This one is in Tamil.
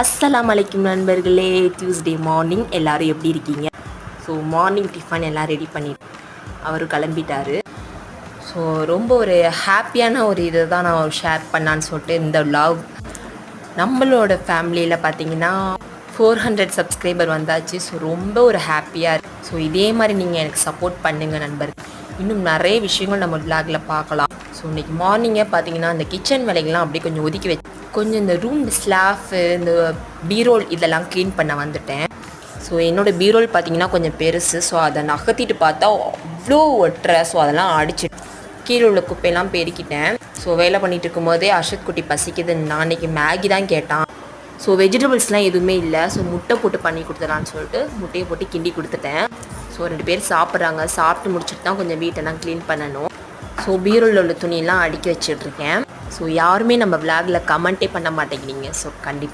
அஸ்ஸலாமு அலைக்கும் நண்பர்களே. டியூஸ்டே மார்னிங் எல்லோரும் எப்படி இருக்கீங்க? ஸோ மார்னிங் டிஃபன் எல்லாம் ரெடி பண்ணி அவர் கிளம்பிட்டார். ஸோ ரொம்ப ஒரு ஹாப்பியான ஒரு இதை தான் நான் ஷேர் பண்ணான்னு சொல்லிட்டு இந்த vlog. நம்மளோட ஃபேமிலியில் பார்த்தீங்கன்னா 400 சப்ஸ்கிரைபர் வந்தாச்சு. ஸோ ரொம்ப ஒரு ஹாப்பியாக இருக்குது. ஸோ இதே மாதிரி நீங்கள் எனக்கு சப்போர்ட் பண்ணுங்கள் நண்பர்கள். இன்னும் நிறைய விஷயங்கள் நம்ம vlogல பார்க்கலாம். ஸோ இன்றைக்கி மார்னிங்கே பார்த்தீங்கன்னா இந்த கிச்சன் வேலைகள்லாம் அப்படியே கொஞ்சம் ஒதுக்கி வச்சு கொஞ்சம் இந்த ரூம் ஸ்லாஃபு இந்த பீரோல் இதெல்லாம் க்ளீன் பண்ண வந்துட்டேன். ஸோ என்னோடய பீரோல் பார்த்திங்கன்னா கொஞ்சம் பெருசு. ஸோ அதை நகர்த்திட்டு பார்த்தா அவ்வளோ ஒட்டுற. ஸோ அதெல்லாம் அடிச்சு கீழே உள்ள குப்பையெல்லாம் பெருக்கிட்டேன். ஸோ வேலை பண்ணிகிட்டு இருக்கும்போதே அர்ஷத் குட்டி பசிக்குது. நான் அன்றைக்கி மேகி தான் கேட்டான். ஸோ வெஜிடபிள்ஸ்லாம் எதுவுமே இல்லை. ஸோ முட்டை போட்டு பண்ணி கொடுத்துடலான்னு சொல்லிட்டு முட்டையை போட்டு கிண்டி கொடுத்துட்டேன். ஸோ 2 பேர் சாப்பிட்றாங்க. சாப்பிட்டு முடிச்சுட்டு தான் கொஞ்சம் வீட்டெல்லாம் க்ளீன் பண்ணணும். ஸோ பீரோவில் உள்ள துணியெல்லாம் அடுக்கி வச்சிட்ருக்கேன். ஸோ யாருமே நம்ம vlogல கமெண்ட்டே பண்ண மாட்டேங்கிறீங்க. ஸோ கண்டிப்பாக